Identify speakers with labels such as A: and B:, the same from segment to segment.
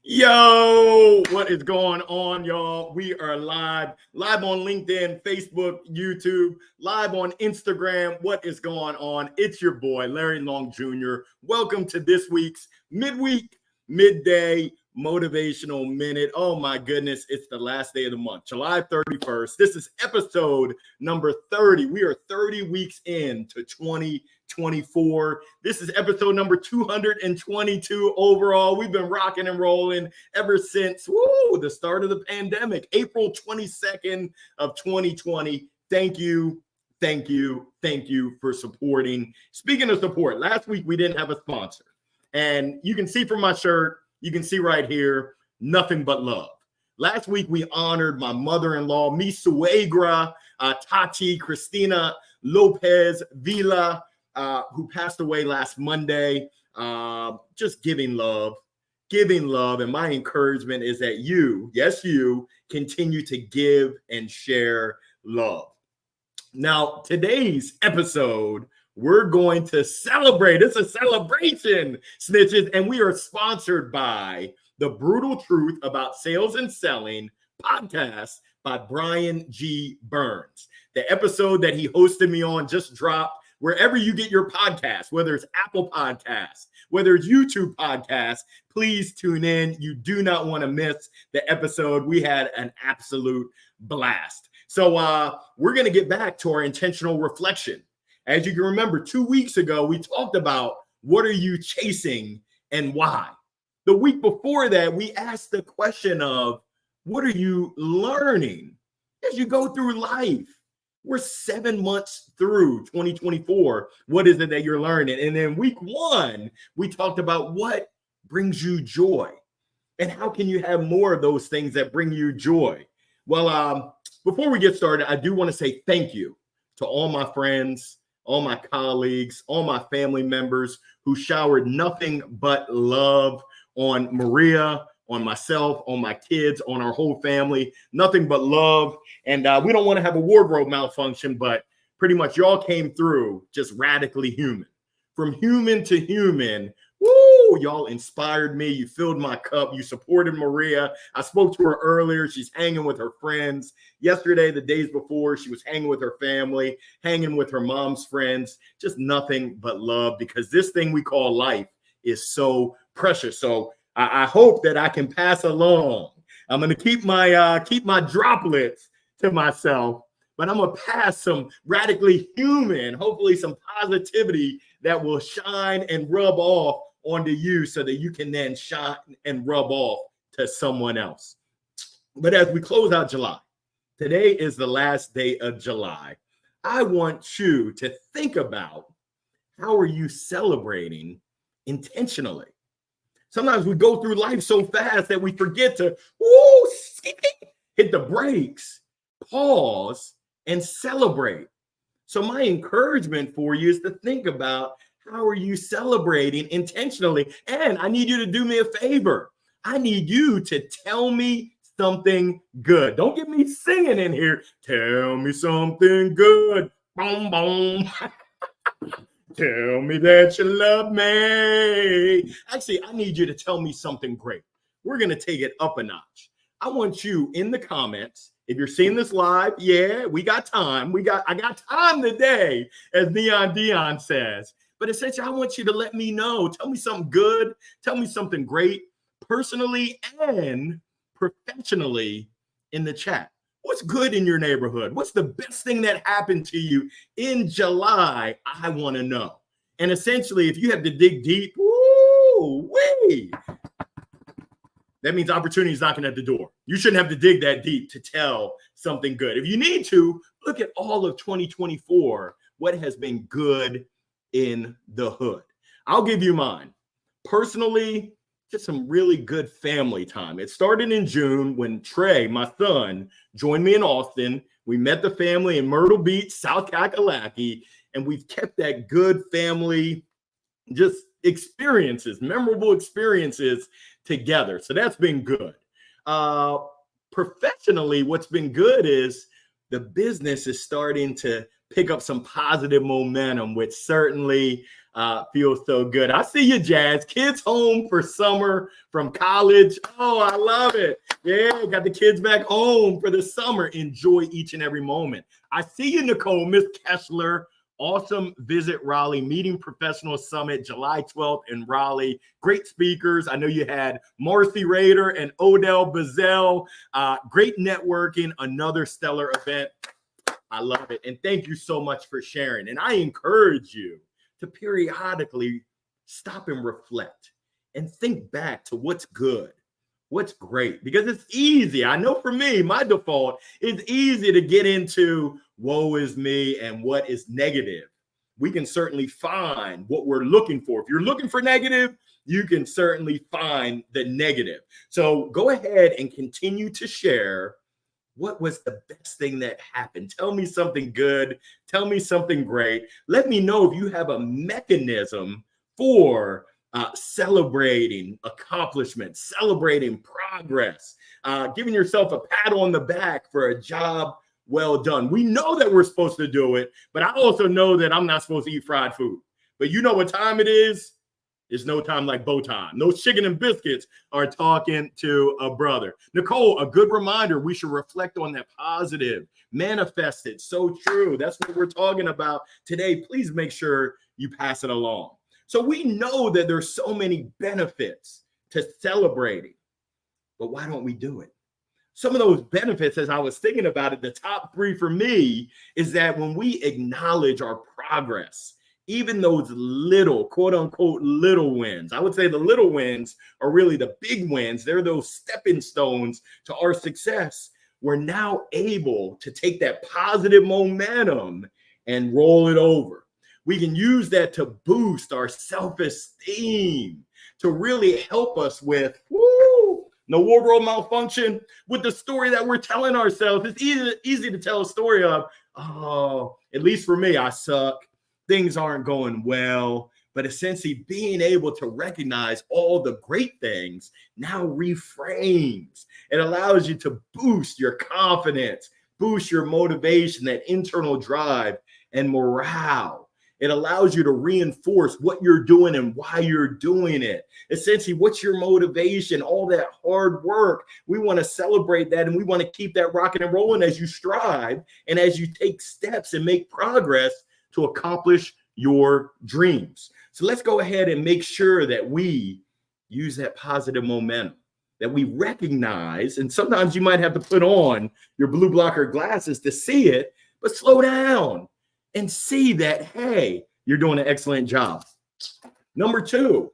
A: Yo, what is going on, y'all? We are live on LinkedIn, Facebook, YouTube, live on Instagram. What is going on? It's your boy, Larry Long Jr. Welcome to this week's Midweek, Midday Motivational Minute. Oh my goodness, it's the last day of the month, July 31st. This is episode number 30. We are 30 weeks into 2024. This is episode number 222 overall. We've been rocking and rolling ever since the start of the pandemic, April 22nd of 2020. Thank you for supporting. Speaking of support, last week we didn't have a sponsor. And you can see from my shirt, you can see right here, nothing but love. Last week we honored my mother-in-law, mi suegra, Tati Cristina Lopez Villa, who passed away last Monday. Just giving love. And my encouragement is that you, yes, you, continue to give and share love. Now, today's episode, we're going to celebrate. It's a celebration, snitches, and we are sponsored by The Brutal Truth About Sales and Selling podcast by Brian G. Burns. The episode that he hosted me on just dropped wherever you get your podcast, whether it's Apple Podcasts, whether it's YouTube Podcasts. Please tune in. You do not want to miss the episode. We had an absolute blast. So we're going to get back to our intentional reflection. As you can remember, 2 weeks ago, we talked about what are you chasing and why. The week before that, we asked the question of what are you learning as you go through life? We're 7 months through 2024. What is it that you're learning? And then week one, we talked about what brings you joy and how can you have more of those things that bring you joy. Well, before we get started, I do want to say thank you to all my friends, all my colleagues, all my family members who showered nothing but love on Maria, on myself, on my kids, on our whole family, nothing but love. And we don't want to have a wardrobe malfunction, but pretty much y'all came through just radically human. From human to human, y'all inspired me. You filled my cup. You supported Maria. I spoke to her earlier. She's hanging with her friends. Yesterday, the days before, she was hanging with her family, hanging with her mom's friends. Just nothing but love, because this thing we call life is so precious. So I hope that I can pass along. I'm going to keep my droplets to myself, but I'm going to pass some radically human, hopefully some positivity that will shine and rub off onto you so that you can then shine and rub off to someone else. But as we close out July, today is the last day of July. I want you to think about how are you celebrating intentionally? Sometimes we go through life so fast that we forget to hit the brakes, pause, and celebrate. So my encouragement for you is to think about how are you celebrating intentionally? And I need you to do me a favor. I need you to tell me something good. Don't get me singing in here. Tell me something good. Boom, boom. Tell me that you love me. Actually, I need you to tell me something great. We're going to take it up a notch. I want you in the comments. If you're seeing this live, yeah, we got time. I got time today, as Neon Dion says. But essentially, I want you to let me know. Tell me something good. Tell me something great, personally and professionally, in the chat. What's good in your neighborhood? What's the best thing that happened to you in July? I want to know. And essentially, if you have to dig deep, that means opportunity is knocking at the door. You shouldn't have to dig that deep to tell something good. If you need to, look at all of 2024, what has been good in the hood. I'll give you mine. Personally, just some really good family time. It started in June when Trey, my son, joined me in Austin. We met the family in Myrtle Beach, South Kakalaki, and we've kept that good family just experiences, memorable experiences together. So that's been good. Professionally, what's been good is the business is starting to pick up some positive momentum, which certainly Feels so good. I see you, Jazz. Kids home for summer from college. Oh, I love it. Yeah, got the kids back home for the summer. Enjoy each and every moment. I see you, Nicole, Miss Kessler. Awesome visit Raleigh, Meeting Professional Summit, July 12th in Raleigh. Great speakers. I know you had Marcy Rader and Odell Bazell. Great networking, another stellar event. I love it. And thank you so much for sharing. And I encourage you to periodically stop and reflect and think back to what's good, what's great, because it's easy. I know for me, my default is easy to get into woe is me and what is negative. We can certainly find what we're looking for. If you're looking for negative, you can certainly find the negative. So go ahead and continue to share. What was the best thing that happened? Tell me something good. Tell me something great. Let me know if you have a mechanism for celebrating accomplishments, celebrating progress, giving yourself a pat on the back for a job well done. We know that we're supposed to do it, but I also know that I'm not supposed to eat fried food. But you know what time it is? It's no time like bow time. Those chicken and biscuits are talking to a brother. Nicole, a good reminder, we should reflect on that positive, manifest it. So true. That's what we're talking about today. Please make sure you pass it along. So we know that there's so many benefits to celebrating, but why don't we do it? Some of those benefits, as I was thinking about it, the top three for me is that when we acknowledge our progress, even those little, quote unquote, little wins, I would say the little wins are really the big wins. They're those stepping stones to our success. We're now able to take that positive momentum and roll it over. We can use that to boost our self-esteem, to really help us with, no wardrobe malfunction, with the story that we're telling ourselves. It's easy to tell a story of, oh, at least for me, I suck. Things aren't going well, but essentially being able to recognize all the great things now reframes. It allows you to boost your confidence, boost your motivation, that internal drive and morale. It allows you to reinforce what you're doing and why you're doing it. Essentially, what's your motivation, all that hard work. We want to celebrate that, and we want to keep that rocking and rolling as you strive and as you take steps and make progress to accomplish your dreams. So let's go ahead and make sure that we use that positive momentum, that we recognize, and sometimes you might have to put on your blue blocker glasses to see it, but slow down and see that, hey, you're doing an excellent job. Number two,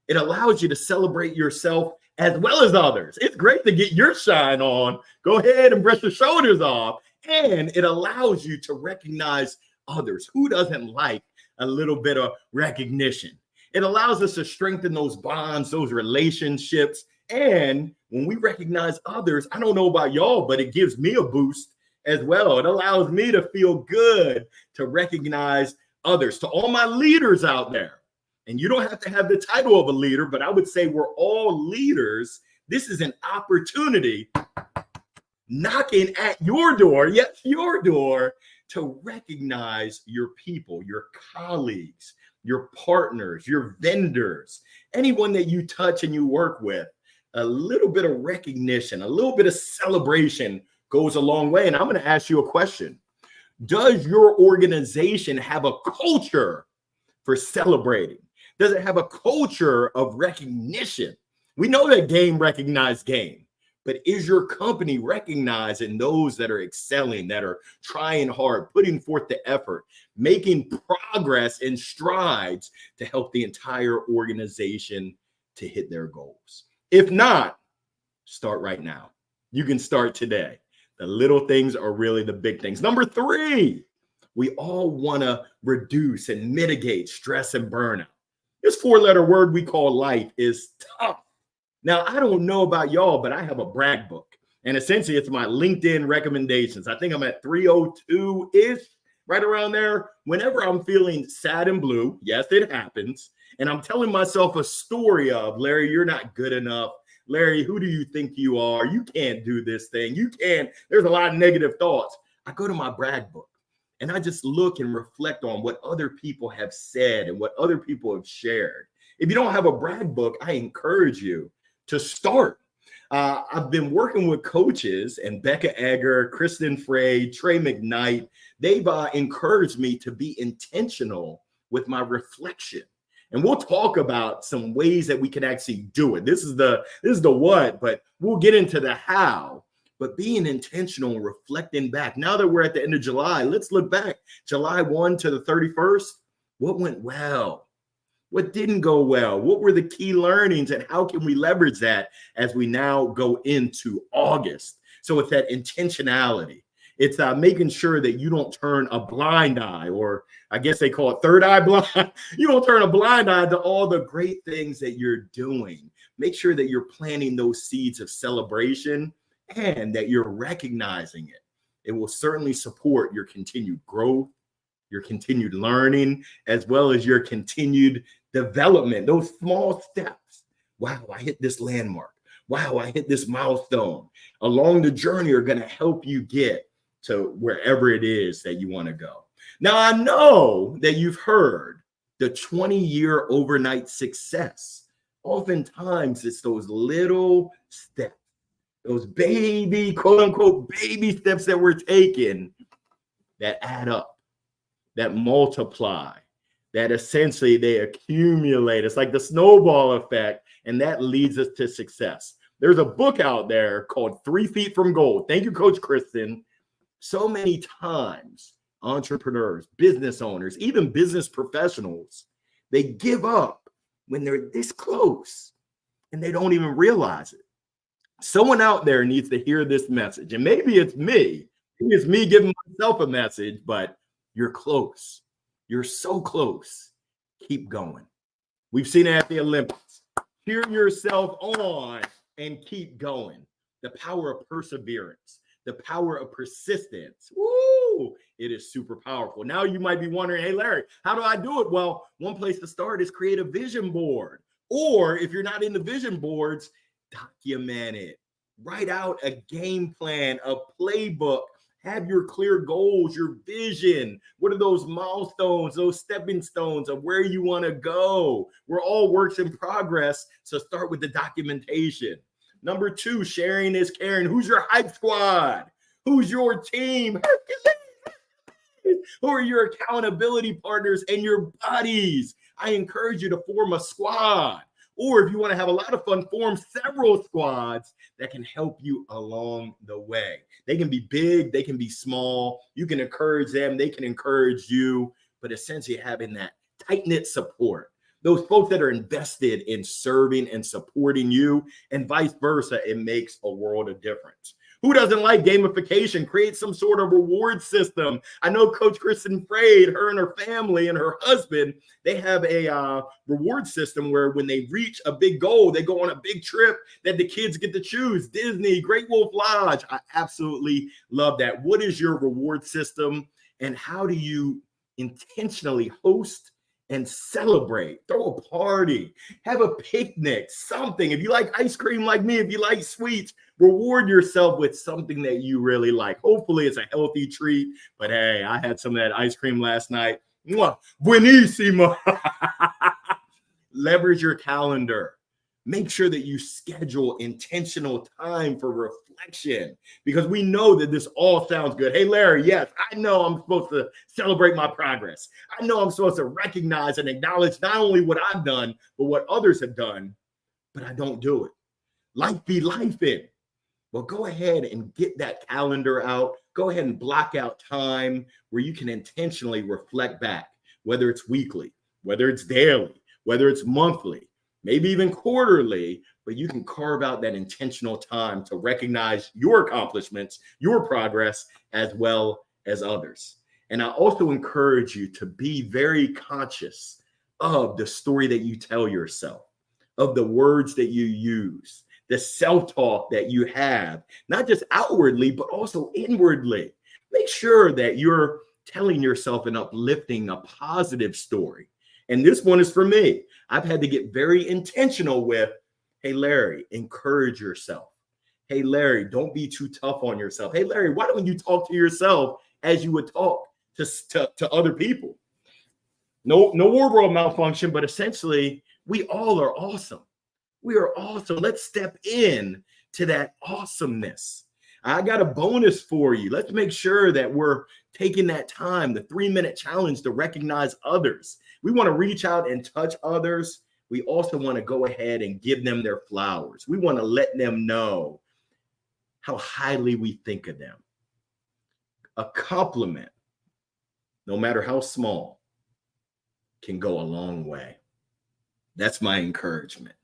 A: it allows you to celebrate yourself as well as others. It's great to get your shine on. Go ahead and brush your shoulders off. And it allows you to recognize others. Who doesn't like a little bit of recognition? It allows us to strengthen those bonds, those relationships. And when we recognize others, I don't know about y'all, but it gives me a boost as well. It allows me to feel good to recognize others. To all my leaders out there, and you don't have to have the title of a leader, but I would say we're all leaders. This is an opportunity knocking at your door, yes, your door, to recognize your people, your colleagues, your partners, your vendors, anyone that you touch and you work with. A little bit of recognition, a little bit of celebration goes a long way. And I'm going to ask you a question. Does your organization have a culture for celebrating? Does it have a culture of recognition? We know that game recognizes game. But is your company recognizing those that are excelling, that are trying hard, putting forth the effort, making progress and strides to help the entire organization to hit their goals? If not, start right now. You can start today. The little things are really the big things. Number three, we all want to reduce and mitigate stress and burnout. This four-letter word we call life is tough. Now, I don't know about y'all, but I have a brag book. And essentially, it's my LinkedIn recommendations. I think I'm at 302-ish, right around there. Whenever I'm feeling sad and blue, yes, it happens. And I'm telling myself a story of, Larry, you're not good enough. Larry, who do you think you are? You can't do this thing. You can't. There's a lot of negative thoughts. I go to my brag book. And I just look and reflect on what other people have said and what other people have shared. If you don't have a brag book, I encourage you to start. I've been working with coaches, and Becca Egger, Kristen Frey, Trey McKnight. They've encouraged me to be intentional with my reflection. And we'll talk about some ways that we can actually do it. This is the what, but we'll get into the how. But being intentional and reflecting back. Now that we're at the end of July, let's look back. July 1 to the 31st. What went well? What didn't go well? What were the key learnings, and how can we leverage that as we now go into August? So it's that intentionality. It's making sure that you don't turn a blind eye, or I guess they call it third eye blind. You don't turn a blind eye to all the great things that you're doing. Make sure that you're planting those seeds of celebration and that you're recognizing it. It will certainly support your continued growth, your continued learning, as well as your continued development, those small steps. Wow, I hit this landmark. Wow, I hit this milestone. Along the journey are going to help you get to wherever it is that you want to go. Now, I know that you've heard the 20-year overnight success. Oftentimes, it's those little steps, those baby, quote unquote, baby steps that we're taking that add up, that multiply, that essentially they accumulate. It's like the snowball effect, and that leads us to success. There's a book out there called 3 Feet from Gold. Thank you, Coach Kristen. So many times, entrepreneurs, business owners, even business professionals, they give up when they're this close and they don't even realize it. Someone out there needs to hear this message, and maybe it's me. Maybe it's me giving myself a message, but you're close. You're so close. Keep going. We've seen it at the Olympics. Cheer yourself on and keep going. The power of perseverance, the power of persistence. Woo! It is super powerful. Now you might be wondering, hey, Larry, how do I do it? Well, one place to start is create a vision board. Or if you're not into vision boards, document it. Write out a game plan, a playbook. Have your clear goals, your vision. What are those milestones, those stepping stones of where you want to go? We're all works in progress, so start with the documentation. Number 2, sharing is caring. Who's your hype squad? Who's your team? Who are your accountability partners and your buddies? I encourage you to form a squad. Or if you want to have a lot of fun, form several squads that can help you along the way. They can be big, they can be small. You can encourage them, they can encourage you, but essentially having that tight-knit support. Those folks that are invested in serving and supporting you, and vice versa, it makes a world of difference. Who doesn't like gamification? Create some sort of reward system. I know Coach Kristen Frey, her and her family and her husband, they have a reward system where when they reach a big goal, they go on a big trip that the kids get to choose. Disney, Great Wolf Lodge. I absolutely love that. What is your reward system, and how do you intentionally host and celebrate? Throw a party, have a picnic, something. If you like ice cream like me, if you like sweets, reward yourself with something that you really like. Hopefully it's a healthy treat, but hey, I had some of that ice cream last night. Mwah, buenísimo. Leverage your calendar. Make sure that you schedule intentional time for reflection, because we know that this all sounds good. Hey, Larry, yes, I know I'm supposed to celebrate my progress. I know I'm supposed to recognize and acknowledge not only what I've done, but what others have done, but I don't do it. Life be lifing. Well, go ahead and get that calendar out. Go ahead and block out time where you can intentionally reflect back, whether it's weekly, whether it's daily, whether it's monthly, maybe even quarterly, but you can carve out that intentional time to recognize your accomplishments, your progress, as well as others. And I also encourage you to be very conscious of the story that you tell yourself, of the words that you use, the self-talk that you have, not just outwardly, but also inwardly. Make sure that you're telling yourself an uplifting, a positive story. And this one is for me. I've had to get very intentional with, hey, Larry, encourage yourself. Hey, Larry, don't be too tough on yourself. Hey, Larry, why don't you talk to yourself as you would talk to other people. No wardrobe malfunction, but essentially, we all are awesome. We are awesome. Let's step in to that awesomeness. I got a bonus for you. Let's make sure that we're taking that time, the 3-minute challenge, to recognize others. We want to reach out and touch others. We also want to go ahead and give them their flowers. We want to let them know how highly we think of them. A compliment, no matter how small, can go a long way. That's my encouragement.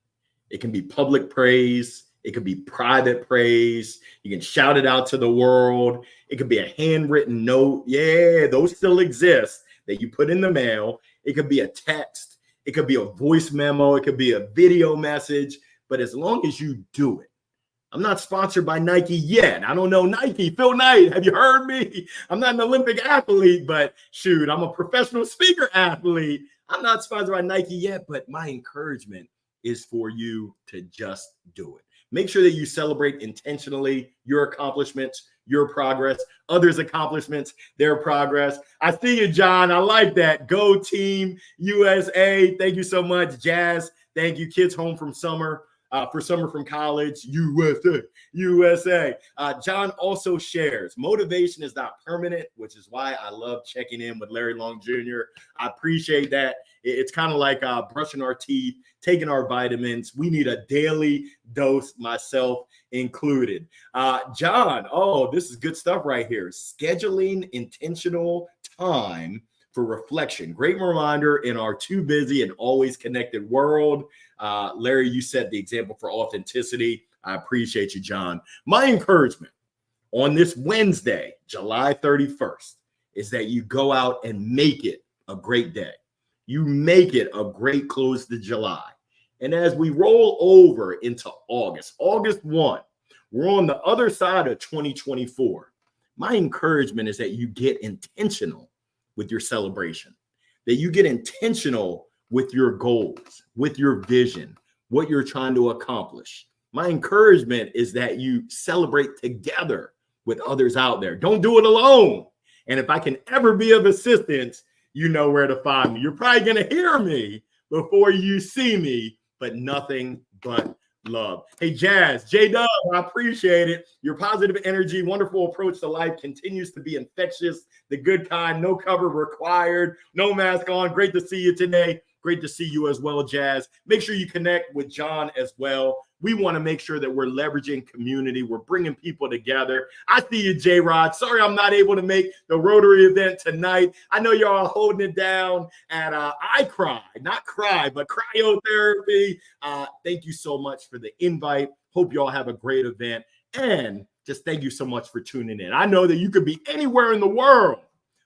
A: It can be public praise. It could be private praise. You can shout it out to the world. It could be a handwritten note. Yeah, those still exist that you put in the mail. It could be a text. It could be a voice memo. It could be a video message. But as long as you do it, I'm not sponsored by Nike yet. I don't know Nike. Phil Knight, have you heard me? I'm not an Olympic athlete, but shoot, I'm a professional speaker athlete. I'm not sponsored by Nike yet, but my encouragement is for you to just do it. Make sure that you celebrate intentionally your accomplishments, your progress, others' accomplishments, their progress. I see you, John. I like that. Go Team USA. Thank you so much, Jazz. Thank you, kids home from summer. For summer from college, USA. John also shares, motivation is not permanent, which is why I love checking in with Larry Long Jr. I appreciate that. It's kind of like brushing our teeth, taking our vitamins. We need a daily dose, myself included. John, this is good stuff right here. Scheduling intentional time for reflection. Great reminder in our too busy and always connected world. Larry, you set the example for authenticity. I appreciate you, John. My encouragement on this Wednesday, July 31st, is that you go out and make it a great day. You make it a great close to July. And as we roll over into August 1, we're on the other side of 2024. My encouragement is that you get intentional with your celebration, that you get intentional with your goals, with your vision, what you're trying to accomplish. My encouragement is that you celebrate together with others out there. Don't do it alone. And if I can ever be of assistance, you know where to find me. You're probably going to hear me before you see me, but nothing but love. Hey, Jazz, J-Dub, I appreciate it. Your positive energy, wonderful approach to life continues to be infectious, the good kind, no cover required, no mask on. Great to see you today. Great to see you as well, Jazz. Make sure you connect with John as well. We want to make sure that we're leveraging community. We're bringing people together. I see you, J-Rod. Sorry I'm not able to make the Rotary event tonight. I know y'all are holding it down at I Cry, not cry, but cryotherapy. Thank you so much for the invite. Hope y'all have a great event. And just thank you so much for tuning in. I know that you could be anywhere in the world,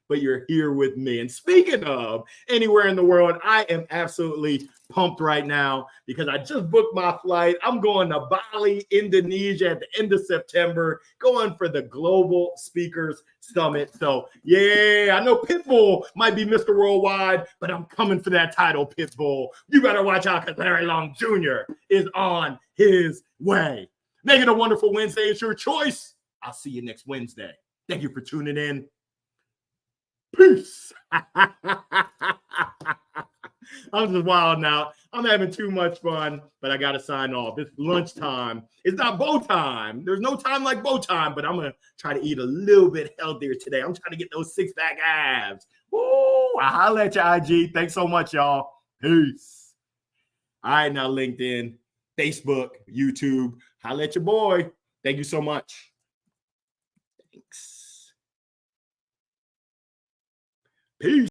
A: but you're here with me. And speaking of anywhere in the world, I am absolutely pumped right now because I just booked my flight. I'm going to Bali, Indonesia at the end of September, going for the Global Speakers Summit. So, yeah, I know Pitbull might be Mr. Worldwide, but I'm coming for that title, Pitbull. You better watch out because Larry Long Jr. is on his way. Make it a wonderful Wednesday. It's your choice. I'll see you next Wednesday. Thank you for tuning in. Peace. I'm just wild now. I'm having too much fun, but I got to sign off. It's lunchtime. It's not bow time. There's no time like bow time, but I'm going to try to eat a little bit healthier today. I'm trying to get those six-pack abs. Woo! I'll holler at your IG. Thanks so much, y'all. Peace. All right, now LinkedIn, Facebook, YouTube. Holler at your boy. Thank you so much. Thanks. Peace.